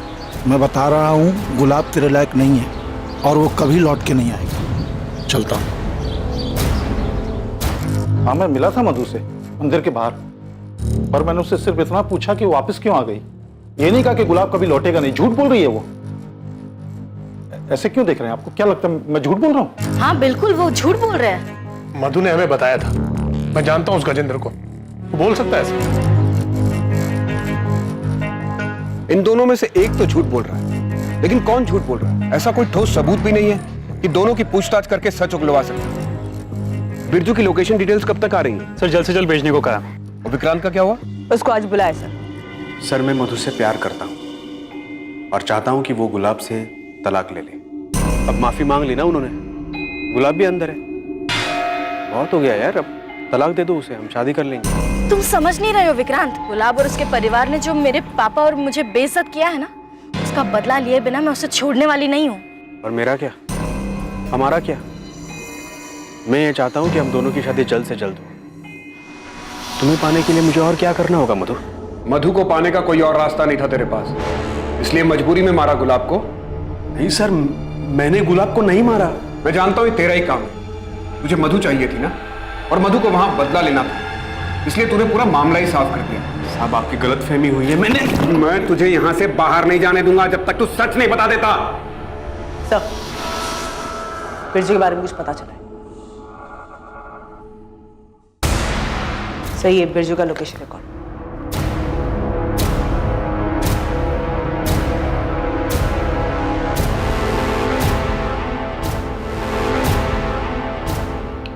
मैं बता रहा हूँ, गुलाब तेरे लायक नहीं है और वो कभी लौट के नहीं आएगा। चलता हूँ। हाँ, मैं मिला था मधु से मंदिर के बाहर, पर मैंने उससे सिर्फ इतना पूछा कि वो वापस क्यों आ गई। ये नहीं कहा कि गुलाब कभी लौटेगा नहीं। झूठ बोल रही है वो। ऐसे क्यों देख रहे हैं? आपको क्या लगता है मैं झूठ बोल रहा हूँ? हाँ बिल्कुल, वो झूठ बोल रहे हैं। मधु ने हमें बताया था। मैं जानता हूँ उस गजेंद्र को, वो बोल सकता है ऐसे। इन दोनों में से एक तो झूठ बोल रहा है, लेकिन कौन झूठ बोल रहा है? ऐसा कोई ठोस सबूत भी नहीं है कि दोनों की पूछताछ करके सच उगलवा सकते। बिरजू की लोकेशन डिटेल्स कब तक आ रही है? सर जल्द से जल्द भेजने को कहा। और विक्रांत का क्या हुआ? उसको आज बुलाए सर। सर, मैं मधु से प्यार करता हूँ और चाहता हूँ कि वो गुलाब से तलाक ले ले। अब माफी मांग ली ना उन्होंने, गुलाब भी अंदर है। बहुत हो गया यार, अब तलाक दे दो उसे, हम शादी कर लेंगे। तुम समझ नहीं रहे हो विक्रांत। गुलाब और उसके परिवार ने जो मेरे पापा और मुझे बेइज्जत किया है ना, उसका बदला लिए बिना मैं उसे छोड़ने वाली नहीं हूँ। और मेरा क्या, हमारा क्या? मैं ये चाहता हूँ कि हम दोनों की शादी जल्द से जल्द हो। तुम्हें पाने के लिए मुझे और क्या करना होगा मधु? मधु को पाने का कोई और रास्ता नहीं था तेरे पास, इसलिए मजबूरी में मारा गुलाब को। नहीं सर, मैंने गुलाब को नहीं मारा। मैं जानता हूँ तेरा ही काम है। तुझे मधु चाहिए थी ना, और मधु को वहां बदला लेना था, इसलिए तूने पूरा मामला ही साफ कर दिया। साहब, आपकी गलतफहमी हुई है। मैं तुझे यहां से बाहर नहीं जाने दूंगा जब तक तू सच नहीं बता देता। सर, बिरजू के बारे में कुछ पता चला है? सही है, बिरजू का लोकेशन रिकॉर्ड।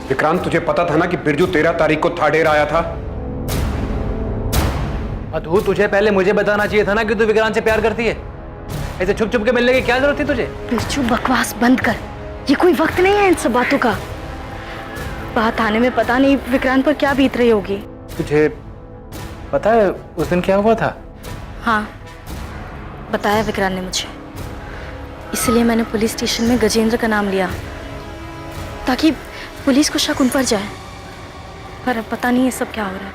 विक्रांत, तुझे पता था ना कि बिरजू 13 तारीख को थाडेर आया था? मधु, तुझे पहले मुझे बताना चाहिए था ना कि तू विक्रांत से प्यार करती है। ऐसे छुप छुप के मिलने की क्या जरूरत थी तुझे? बिरजू, बकवास बंद कर। ये कोई वक्त नहीं है इन सब बातों का। बात आने में पता नहीं विक्रांत पर क्या बीत रही होगी। तुझे पता है उस दिन क्या हुआ था? हाँ, बताया विक्रांत ने मुझे। इसलिए मैंने पुलिस स्टेशन में गजेंद्र का नाम लिया, ताकि पुलिस को शक उन पर जाए। पर अब पता नहीं ये सब क्या हो रहा है।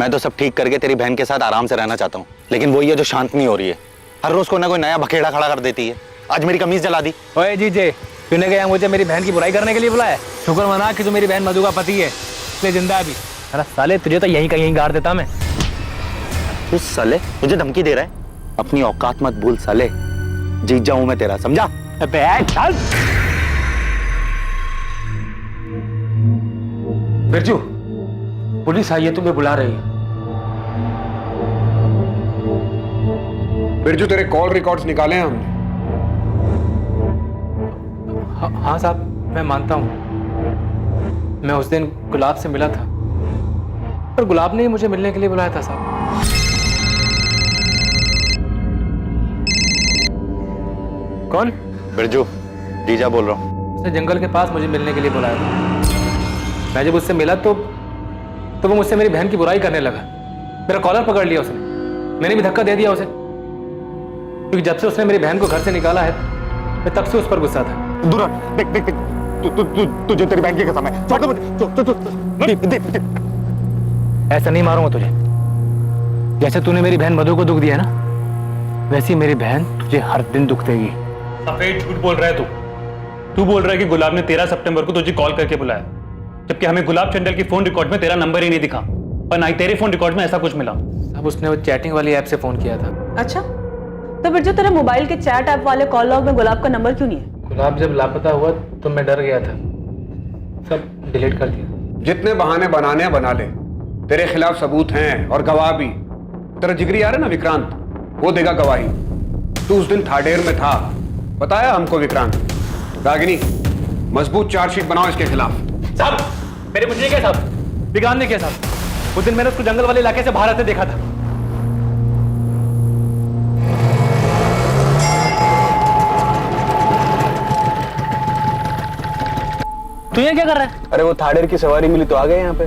मैं तो सब ठीक करके तेरी बहन के साथ आराम से रहना चाहता हूँ, लेकिन वही है जो शांत नहीं हो रही है। हर रोज कोई ना कोई नया बखेड़ा खड़ा कर देती है। आज मेरी कमीज जला दी। ओए जीजे, तूने क्या मुझे मेरी बहन की बुराई करने के लिए बुलाया? शुक्र मना कि तू मेरी बहन मधु का पति है, इसलिए जिंदा है अभी। अरे साले, तुझे तो यहीं कहीं गाड़ देता मैं। तू साले मुझे धमकी दे रहा है? अपनी औकात मत भूल साले। जीत जाऊं मैं तेरा, समझा? चल। बिरजू, पुलिस आई है, तुम्हें बुला रही है। बिरजू, तेरे कॉल रिकॉर्ड्स निकाले हैं हमने। हाँ साहब, मैं मानता हूँ। मैं उस दिन गुलाब से मिला था, पर गुलाब ने ही मुझे मिलने के लिए बुलाया था साहब। कौन? बिरजू, जीजा बोल रहा हूँ। उसने जंगल के पास मुझे मिलने के लिए बुलाया था। मैं जब उससे मिला तो वो मुझसे मेरी बहन की बुराई करने लगा। मेरा कॉलर पकड़ लिया उसने, मैंने भी धक्का दे दिया उसे, क्योंकि जब से उसने मेरी बहन को घर से निकाला है, मैं तब से उस पर गुस्सा था। दूर देख देख देख, तुझे तेरी बहन की कसम है। छोड़ दे। ऐसा नहीं मारूंगा तुझे। जैसे तूने मेरी बहन मधु को दुख दिया ना, वैसी मेरी बहन तुझे हर दिन दुख देगी। सफेद झूठ बोल रहा है तू बोल रहा है कि गुलाब ने 13 सितंबर को तुझे कॉल करके बुलाया, जबकि हमें गुलाब चंडल की फोन रिकॉर्ड में तेरा नंबर ही नहीं दिखा, और ना ही तेरे फोन रिकॉर्ड में ऐसा कुछ मिला। अब उसने वो चैटिंग वाली ऐप से फोन किया था। अच्छा, तो बिरजू तेरे मोबाइल के चैट ऐप वाले कॉल लॉग में गुलाब का नंबर क्यों नहीं है? गुलाब जब लापता हुआ तो मैं डर गया था, सब डिलीट कर दिया। जितने बहाने बनाने हैं बना ले, तेरे खिलाफ सबूत हैं और गवाह भी। तेरा जिगरी आ रहा है ना विक्रांत, वो देगा गवाही। तू उस दिन थाडेर में था, बताया हमको विक्रांत। रागिनी, मजबूत चार्जशीट बनाओ इसके खिलाफ। साहब मेरे कुछ नहीं किया साहब, विक्रांत ने किया साहब। उस दिन मैंने उसको जंगल वाले इलाके से बाहर आते देखा था। तू यहाँ क्या कर रहा है? अरे वो थाडेर की सवारी मिली तो आ गए यहाँ पे।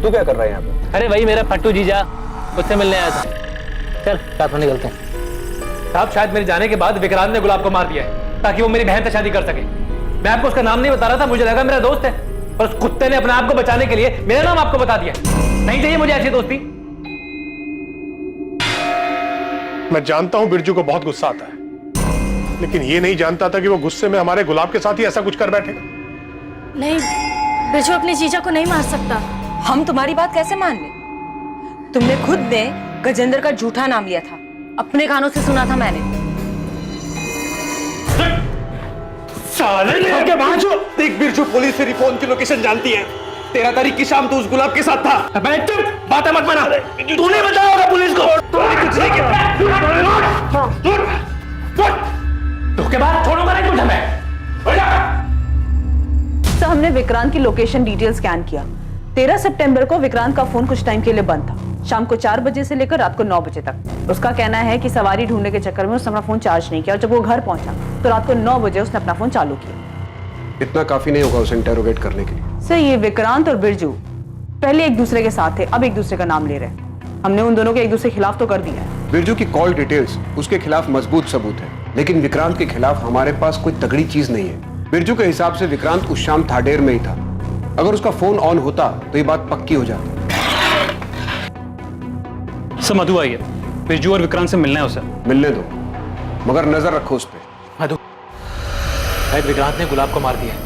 तू क्या कर रहा है यहाँ पे? अरे वही मेरा फट्टू जीजा, उससे मिलने आया था। चल साथ में निकलते हैं। साहब शायद मेरे जाने के बाद विक्रांत ने गुलाब को मार दिया है ताकि वो मेरी बहन से शादी कर सके। मैं आपको उसका नाम नहीं बता रहा था, मुझे लगा मेरा दोस्त है, पर उस कुत्ते ने अपने आप को बचाने के लिए मेरा नाम आपको बता दिया। नहीं चाहिए मुझे ऐसी दोस्ती। मैं जानता हूं बिरजू को बहुत गुस्सा आता है, लेकिन ये नहीं जानता था कि वो गुस्से में हमारे गुलाब के साथ ही ऐसा कुछ कर बैठेगा। नहीं, बिरजू अपने जीजा को नहीं मार सकता। हम तुम्हारी बात कैसे मान ले? तुमने खुद ने गजेंद्र का झूठा नाम लिया था, अपने कानों से सुना था मैंने। साले देख बिरजू पुलिस से फोन की लोकेशन जानती है। 13 तारीख की शाम तो उस गुलाब के साथ था। मैं चुप, बातें मत बना। तूने बताया होगा पुलिस को। तूने कुछ नहीं किया। धोखेबाज, छोड़ूंगा नहीं तुझे मैं। तो हमने विक्रांत की लोकेशन डिटेल स्कैन किया। 13 सितंबर को विक्रांत का फोन कुछ टाइम के लिए बंद था, शाम को 4 बजे से लेकर रात को 9 बजे तक। उसका कहना है कि सवारी ढूंढने के चक्कर में उसने अपना फोन चार्ज नहीं किया और जब वो घर पहुंचा तो रात को 9 बजे उसने अपना फोन चालू किया। इतना काफी नहीं होगा उसे इंटेरोगेट करने के लिए। सर ये विक्रांत और बिरजू पहले एक दूसरे के साथ थे, अब एक दूसरे का नाम ले रहे हैं। हमने उन दोनों के एक दूसरे के खिलाफ तो कर दिया है। बिरजू की कॉल डिटेल्स उसके खिलाफ मजबूत सबूत है, लेकिन विक्रांत के खिलाफ हमारे पास कोई तगड़ी चीज नहीं है। बिरजू के हिसाब से विक्रांत उस शाम थाडेर में ही था। अगर उसका फोन ऑन होता तो ये बात पक्की हो जाती। सर मधु आई है, बिरजू और विक्रांत से मिलना है उसे। मिलने दो, मगर नजर रखो उस पर। मधु, शायद विक्रांत ने गुलाब को मार दिया है।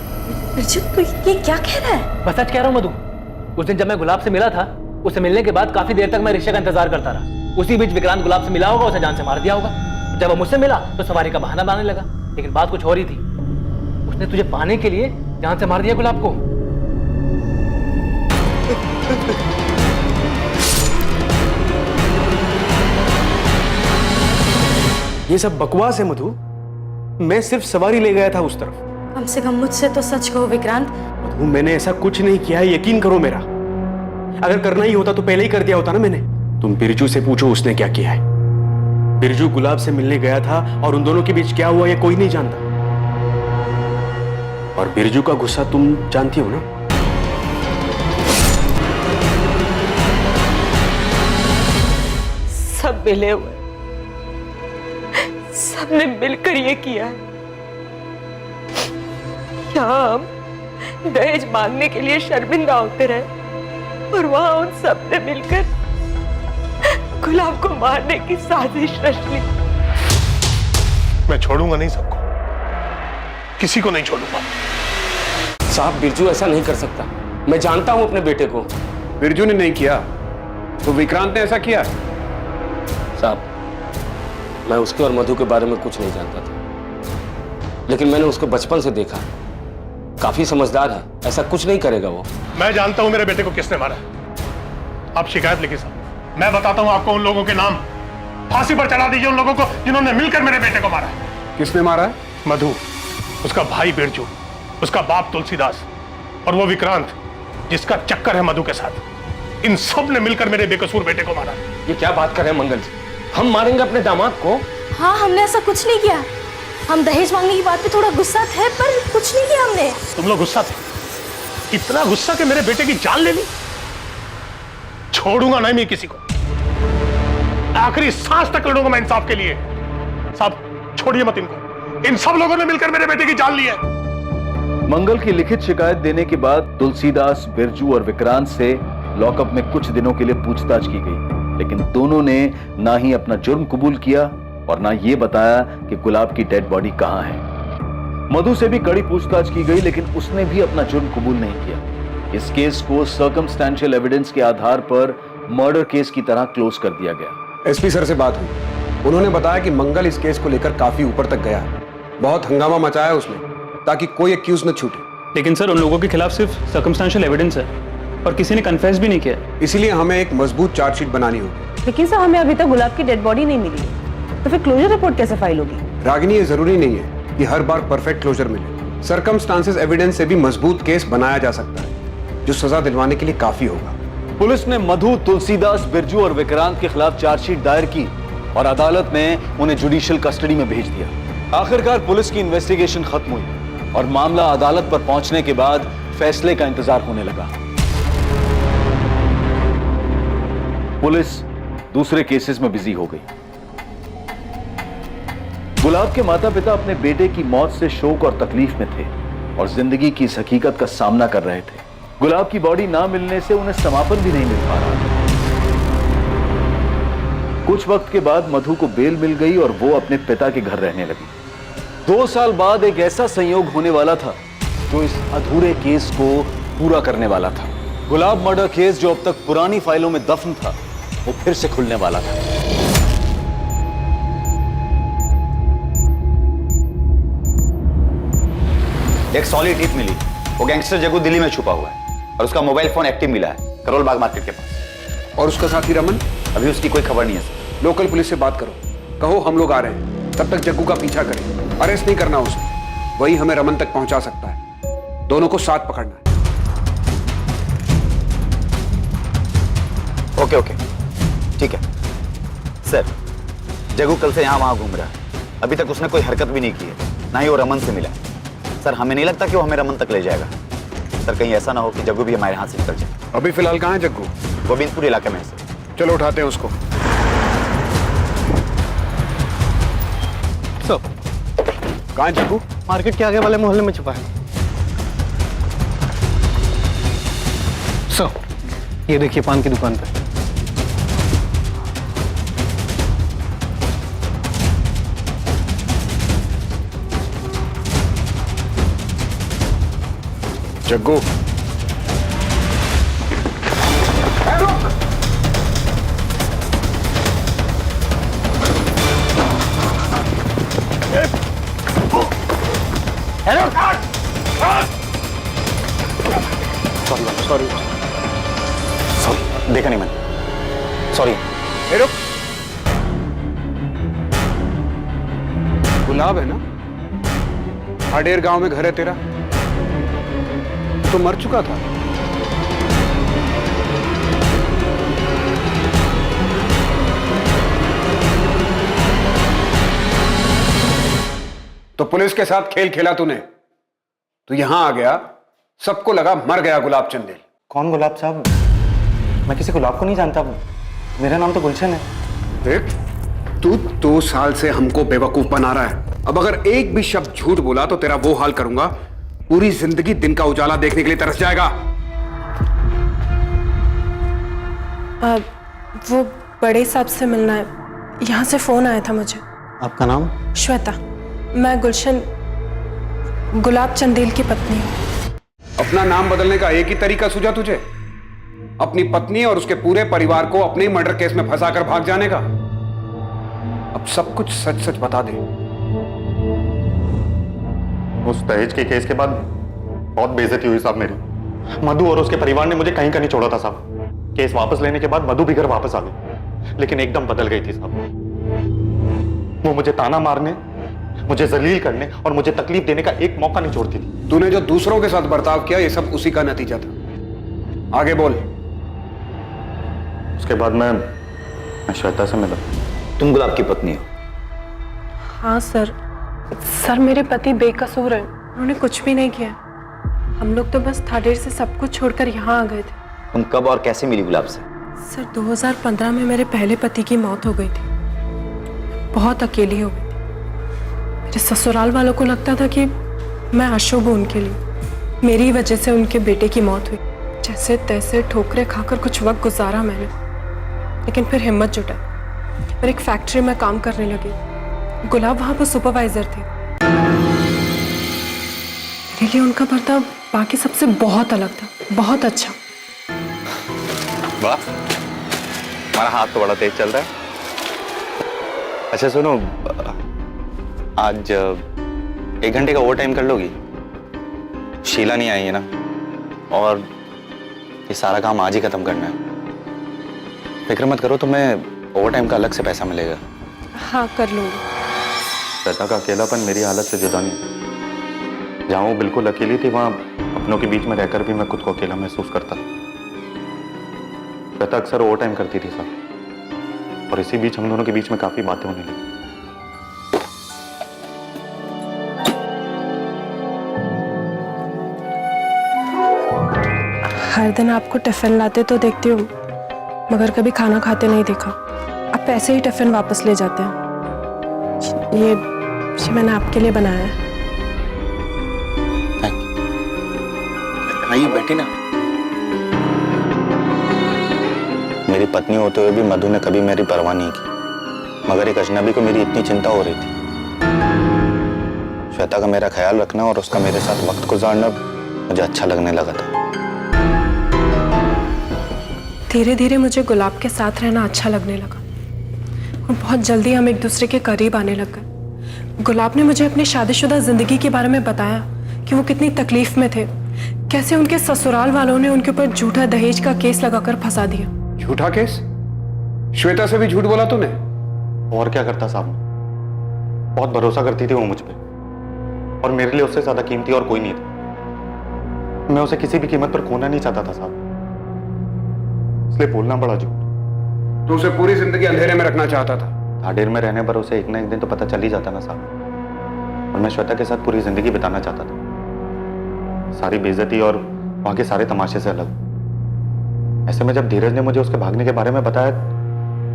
बिरजू तू ये क्या कह रहा है? बस सच कह रहा हूँ मधु। उस दिन जब मैं गुलाब से मिला था, उससे मिलने के बाद काफी देर तक मैं रिश्ते का इंतजार करता रहा। उसी बीच विक्रांत गुलाब से मिला होगा, उसे जान से मार दिया होगा। जब वो मुझसे मिला तो सवारी का बहाना बनाने लगा, लेकिन बात कुछ और ही थी। उसने तुझे पाने के लिए जान से मार दिया गुलाब को। ये सब बकवास है मधु। मैं सिर्फ सवारी ले गया था उस तरफ। कम से कम मुझसे तो सच कहो विक्रांत। मधु मैंने ऐसा कुछ नहीं किया है, यकीन करो मेरा। अगर करना ही होता तो पहले ही कर दिया होता ना मैंने। तुम बिरजू से पूछो उसने क्या किया है। बिरजू गुलाब से मिलने गया था और उन दोनों के बीच क्या हुआ ये कोई नहीं जानता। और बिरजू का गुस्सा तुम जानती हो ना। सब मिले हुए, सबने मिलकर ये किया है। यहाँ हम दहेज मांगने के लिए शर्मिंदा होते रहे और वहां उन सब ने मिलकर गुलाब को मारने की साजिश रच ली। मैं छोड़ूंगा नहीं सबको, किसी को नहीं छोड़ूंगा। साहब बिरजू ऐसा नहीं कर सकता, मैं जानता हूं अपने बेटे को। बिरजू ने नहीं किया तो विक्रांत ने ऐसा किया। साहब मैं उसके और मधु के बारे में कुछ नहीं जानता था, लेकिन मैंने उसको बचपन से देखा, काफी समझदार है, ऐसा कुछ नहीं करेगा वो। मैं जानता हूं मेरे बेटे को किसने मारा। आप शिकायत लिखिए साहब, मैं बताता हूं आपको उन लोगों के नाम। फांसी पर चढ़ा दीजिए उन लोगों को जिन्होंने मिलकर मेरे बेटे को मारा। किसने मारा है? मधु, उसका भाई बिरजू, उसका बाप तुलसीदास और वो विक्रांत जिसका चक्कर है मधु के साथ। इन सब ने मिलकर मेरे बेकसूर बेटे को मारा। ये क्या बात कर रहे हैं मंगल जी? हम मारेंगे अपने दामाद को? हाँ, हमने ऐसा कुछ नहीं किया। हम दहेज मांगने की बात पे थोड़ा गुस्सा थे, पर कुछ नहीं किया हमने। तुम लोग गुस्सा थे? इतना गुस्सा कि मेरे बेटे की जान ले ली? छोड़ूंगा नहीं मैं किसी को, आखिरी सांस तक लड़ूंगा मैं इंसाफ के लिए। साहब छोड़िए मत इनको, इन सब लोगों ने मिलकर मेरे बेटे की जान ली है। मंगल की लिखित शिकायत देने के बाद तुलसीदास, बिरजू और विक्रांत से लॉकअप में कुछ दिनों के लिए पूछताछ की गई, लेकिन दोनों ने ना ही अपना जुर्म कबूल किया और ना ये बताया कि गुलाब की डेड बॉडी कहां है। मधु से भी कड़ी पूछताछ की गई, लेकिन उसने भी अपना जुर्म कबूल नहीं किया। इस केस को सर्कमस्टेंशियल एविडेंस के आधार पर मर्डर केस की तरह क्लोज कर दिया गया। एसपी सर से बात हुई, उन्होंने बताया कि मंगल इस केस को लेकर काफी ऊपर तक गया है, बहुत हंगामा मचाया उसने ताकि कोई एक्यूज न छूटे। लेकिन सर उन लोगों के खिलाफ सिर्फ सर्कमस्टेंशियल एविडेंस है और किसी ने कन्फेस भी नहीं किया। इसीलिए हमें एक मजबूत चार्जशीट बनानी होगी। लेकिन सर हमें अभी तक गुलाब की डेड बॉडी नहीं मिली है, तो फिर क्लोजर रिपोर्ट कैसे फाइल होगी? रागिनी, ये जरूरी नहीं है कि हर बार परफेक्ट क्लोजर मिले। सर्कमस्टांसेस एविडेंस से भी मजबूत केस बनाया जा सकता है जो सजा दिलवाने के लिए काफी होगा। पुलिस ने मधु, तुलसीदास, बिरजू और विक्रांत के खिलाफ चार्जशीट दायर की और अदालत ने उन्हें जुडिशियल कस्टडी में भेज दिया। आखिरकार पुलिस की इन्वेस्टिगेशन खत्म हुई और मामला अदालत पर पहुंचने के बाद फैसले का इंतजार होने लगा। पुलिस दूसरे केसेस में बिजी हो गई। गुलाब के माता पिता अपने बेटे की मौत से शोक और तकलीफ में थे और जिंदगी की इस हकीकत का सामना कर रहे थे। गुलाब की बॉडी ना मिलने से उन्हें समापन भी नहीं मिल पा रहा था। कुछ वक्त के बाद मधु को बेल मिल गई और वो अपने पिता के घर रहने लगी। 2 साल बाद एक ऐसा संयोग होने वाला था जो इस अधूरे केस को पूरा करने वाला था। गुलाब मर्डर केस जो अब तक पुरानी फाइलों में दफन था, वो फिर से खुलने वाला था। एक सॉलिड टिप मिली। वो गैंगस्टर जग्गू दिल्ली में छुपा हुआ है और उसका मोबाइल फोन एक्टिव मिला है करोल बाग मार्केट के पास। और उसका साथी रमन? अभी उसकी कोई खबर नहीं है सर। लोकल पुलिस से बात करो, कहो हम लोग आ रहे हैं, तब तक जग्गू का पीछा करें। अरेस्ट नहीं करना उसे, वही हमें रमन तक पहुंचा सकता है। दोनों को साथ पकड़ना है। ओके ओके ठीक है सर। जग्गू कल से यहाँ वहां घूम रहा है, अभी तक उसने कोई हरकत भी नहीं की है, ना ही वो रमन से मिला है। सर हमें नहीं लगता कि वो हमें रमन तक ले जाएगा। सर कहीं ऐसा ना हो कि जग्गू भी हमारे हाथ से निकल जाए। अभी फिलहाल कहाँ है जग्गू? गोविंदपुर इलाके में है सर। चलो उठाते हैं उसको। कहाँ है जग्गू? मार्केट के आगे वाले मोहल्ले में छुपा है। सर ये देखिए पान की दुकान पे। जग्गू सॉरी देखा नहीं मैंने, सॉरी। गुलाब है ना? हाडेर गांव में घर है तेरा? तो मर चुका था। तो पुलिस के साथ खेल खेला तूने, तो यहां आ गया, सबको लगा मर गया गुलाब चंदेल। कौन गुलाब साहब? मैं किसी गुलाब को नहीं जानता, मेरा नाम तो गुलशन है। देख तू 2 साल से हमको बेवकूफ बना रहा है। अब अगर एक भी शब्द झूठ बोला तो तेरा वो हाल करूंगा, पूरी जिंदगी दिन का उजाला देखने के लिए तरस जाएगा। वो बड़े साहब से मिलना है, यहाँ से फोन आया था मुझे। आपका नाम? श्वेता, मैं गुलशन गुलाब चंदेल की पत्नी हूँ। अपना नाम बदलने का एक ही तरीका सूझा तुझे? अपनी पत्नी और उसके पूरे परिवार को अपने ही मर्डर केस में फंसाकर भाग जाने का। अब सब कुछ सच सच बता दे। उस दहेज के केस के बाद बहुत बेइज्जती हुई साहब मेरी। मधु और उसके परिवार ने मुझे कहीं का नहीं छोड़ा था साहब। केस वापस लेने के बाद मधु भी घर वापस आ गई, लेकिन एकदम बदल गई थी साहब। वो मुझे ताना मारने, मुझे जलील करने और मुझे तकलीफ देने का एक मौका नहीं छोड़ती थी। तूने जो दूसरों के साथ बर्ताव किया, ये सब उसी का नतीजा था। आगे बोल। उसके बाद मैं श्वेता से मिला। तुम गुलाब की पत्नी हो? हाँ सर। सर मेरे पति बेकसूर हैं, उन्होंने कुछ भी नहीं किया। हम लोग तो बस थाडेर से सब कुछ छोड़कर यहाँ आ गए थे। तुम कब और कैसे मिली गुलाब से? सर 2015 में मेरे पहले पति की मौत हो गई थी, बहुत अकेली हो गई थी। मेरे ससुराल वालों को लगता था कि मैं अशुभ हूँ उनके लिए, मेरी वजह से उनके बेटे की मौत हुई। जैसे तैसे ठोकरे खाकर कुछ वक्त गुजारा मैंने, लेकिन फिर हिम्मत जुटाई और एक फैक्ट्री में काम करने लगी। गुलाब वहां पर सुपरवाइजर थे। मेरे लिए उनका बर्ताव बाकी सबसे बहुत अलग था, बहुत अच्छा। वाह, हमारा हाथ तो बड़ा तेज चल रहा है। अच्छा सुनो, आज 1 घंटे का ओवर टाइम कर लोगी? शीला नहीं आई है ना, और ये सारा काम आज ही खत्म करना है। फिक्र मत करो, तुम्हें ओवर टाइम का अलग से पैसा मिलेगा। हाँ कर लूंगी। श्वेता का अकेलापन मेरी हालत से जुदा नहीं। जहाँ वो बिल्कुल अकेली थी, वहाँ अपनों के बीच में रहकर भी मैं खुद को अकेला महसूस करता था। श्वेता अक्सर ओवर टाइम करती थी साहब, और इसी बीच हम दोनों के बीच में काफी बातें होने लगी। हर दिन आपको टिफिन लाते तो देखती हूँ, मगर कभी खाना खाते नहीं देखा। आप पैसे ही टिफिन वापस ले जाते हैं। ये मैंने आपके लिए बनाया है। आइए बैठे ना। मेरी पत्नी होते हुए भी मधु ने कभी मेरी परवाह नहीं की, मगर एक अजनबी को मेरी इतनी चिंता हो रही थी। श्वेता का मेरा ख्याल रखना और उसका मेरे साथ वक्त गुजारना मुझे अच्छा लगने लगा था। धीरे धीरे मुझे गुलाब के साथ रहना अच्छा लगने लगा, और बहुत जल्दी हम एक दूसरे के करीब आने लग गए। गुलाब ने मुझे अपनी शादीशुदा जिंदगी के बारे में बताया कि वो कितनी तकलीफ में थे, कैसे उनके ससुराल वालों ने उनके ऊपर झूठा दहेज का केस लगाकर फंसा दिया। झूठा केस? श्वेता से भी झूठ बोला तूने? और क्या करता साहब, बहुत भरोसा करती थी वो मुझ पे, और मेरे लिए उससे ज्यादा कीमती और कोई नहीं था। मैं उसे किसी भी कीमत पर खोना नहीं चाहता था साहब, इसलिए बोलना पड़ा झूठ। तो उसे पूरी जिंदगी अंधेरे में रखना चाहता था? ढाडेर में रहने पर उसे एक ना एक दिन तो पता चल ही जाता ना साहब, और मैं श्वेता के साथ पूरी जिंदगी बिताना चाहता था, सारी बेइज्जती और वहां के सारे तमाशे से अलग। ऐसे में जब धीरज ने मुझे उसके भागने के बारे में बताया,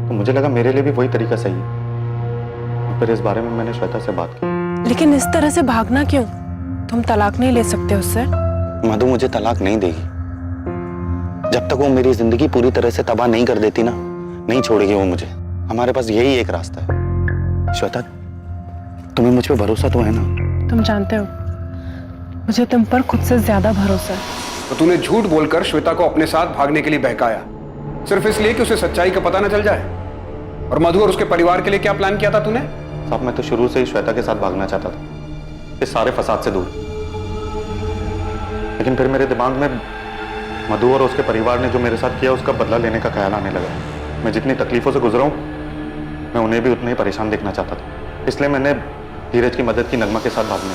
तो मुझे लगा मेरे लिए भी वही तरीका सही है। फिर इस बारे में मैंने श्वेता से बात की। लेकिन इस तरह से भागना क्यों? तुम तलाक नहीं ले सकते उससे? मधु मुझे तलाक नहीं देगी। जब तक वो मेरी जिंदगी पूरी तरह से तबाह नहीं कर देती ना, नहीं छोड़ेगी वो मुझे। हमारे पास यही एक रास्ता है। श्वेता, तुम्हें मुझ पर भरोसा तो है ना? तुम जानते हो, मुझे तुम पर खुद से ज्यादा भरोसा है। तो तूने झूठ बोलकर श्वेता को अपने साथ भागने के लिए बहकाया, सिर्फ इसलिए कि उसे सच्चाई का पता न चल जाए? और मधु और उसके परिवार के लिए क्या प्लान किया था तूने? साहब, मैं तो शुरू से ही श्वेता के साथ भागना चाहता था, इस सारे फसाद से दूर। लेकिन फिर मेरे दिमाग में मधु और उसके परिवार ने जो मेरे साथ किया, उसका बदला लेने का ख्याल आने लगा। मैं जितनी तकलीफों से गुजरा हूं, मैं उन्हें भी उतने ही परेशान देखना चाहता था। इसलिए मैंने धीरज की मदद की नगमा के साथ भागने,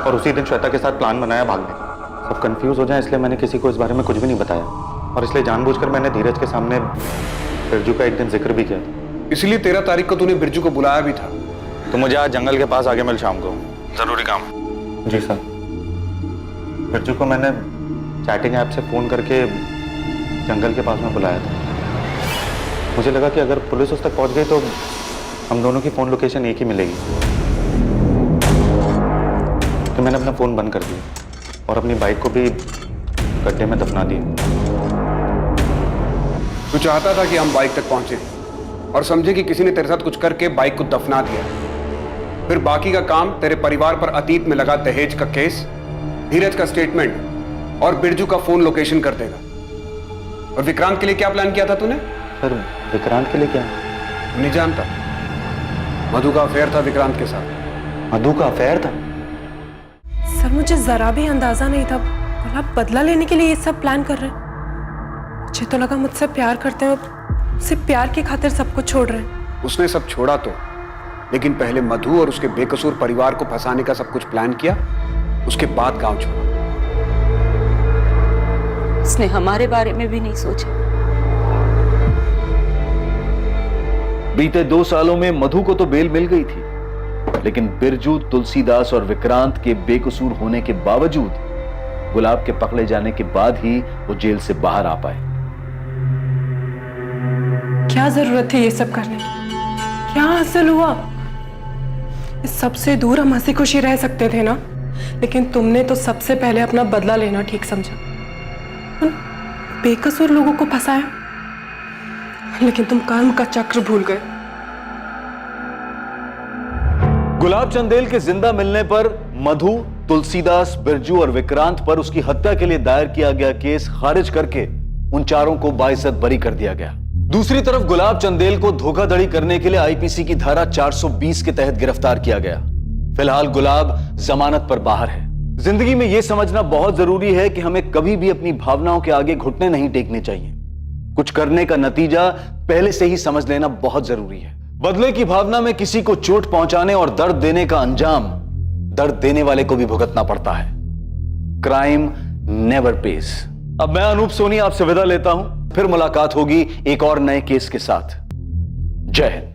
और उसी दिन श्वेता के साथ प्लान बनाया भागने। सब कंफ्यूज हो जाए इसलिए मैंने किसी को इस बारे में कुछ भी नहीं बताया, और इसलिए जानबूझकर मैंने धीरज के सामने बिरजू का एक दिन जिक्र भी किया था। इसलिए 13 तारीख को तूने बिरजू को बुलाया भी था। तो मुझे आज जंगल के पास आगे मिल शाम को, जरूरी काम। जी सर। बिरजू को मैंने चैटिंग ऐप से फोन करके जंगल के पास में बुलाया था। मुझे लगा कि अगर पुलिस उस तक पहुंच गई तो हम दोनों की फोन लोकेशन एक ही मिलेगी, तो मैंने अपना फोन बंद कर दिया और अपनी बाइक को भी गड्ढे में दफना दिया। तू चाहता था कि हम बाइक तक पहुंचे और समझे कि किसी ने तेरे साथ कुछ करके बाइक को दफना दिया, फिर बाकी का काम तेरे परिवार पर अतीत में लगा दहेज का केस, धीरज का स्टेटमेंट और बिरजू का फोन लोकेशन कर देगा। और विक्रांत के लिए क्या प्लान किया था तूने? सर, विक्रांत के लिए क्या? नहीं जानता, मधु का अफेयर था विक्रांत के साथ। मधु का अफेयर था? सर, मुझे जरा भी अंदाजा नहीं था गुलाब बदला लेने के लिए ये सब प्लान कर रहे हैं। मुझे तो लगा मुझसे प्यार करते हैं, उससे प्यार की खातिर सब कुछ छोड़ रहे हैं। उसने सब छोड़ा तो, लेकिन पहले मधु और उसके बेकसूर परिवार को फंसाने का सब कुछ प्लान किया, उसके बाद गांव छोड़ा। उसने हमारे बारे में भी नहीं सोचा। बीते 2 सालों में मधु को तो बेल मिल गई थी, लेकिन बिरजू, तुलसीदास और विक्रांत के बेकसूर होने के बावजूद गुलाब के पकड़े जाने के बाद ही वो जेल से बाहर आ पाए। क्या जरूरत थी ये सब करने? क्या हासिल हुआ? इस सबसे दूर हम हंसी खुशी रह सकते थे ना, लेकिन तुमने तो सबसे पहले अपना बदला लेना ठीक समझा। उन बेकसूर लोगों को फंसाया, लेकिन तुम कर्म का चक्र भूल गए। गुलाब चंदेल के जिंदा मिलने पर मधु, तुलसीदास, बिरजू और विक्रांत पर उसकी हत्या के लिए दायर किया गया केस खारिज करके उन चारों को बाइज्जत बरी कर दिया गया। दूसरी तरफ गुलाब चंदेल को धोखाधड़ी करने के लिए आईपीसी की धारा 420 के तहत गिरफ्तार किया गया। फिलहाल गुलाब जमानत पर बाहर है। जिंदगी में यह समझना बहुत जरूरी है कि हमें कभी भी अपनी भावनाओं के आगे घुटने नहीं टेकने चाहिए। कुछ करने का नतीजा पहले से ही समझ लेना बहुत जरूरी है। बदले की भावना में किसी को चोट पहुंचाने और दर्द देने का अंजाम दर्द देने वाले को भी भुगतना पड़ता है। Crime never pays. अब मैं अनूप सोनी आपसे विदा लेता हूं, फिर मुलाकात होगी एक और नए केस के साथ। जय हिंद।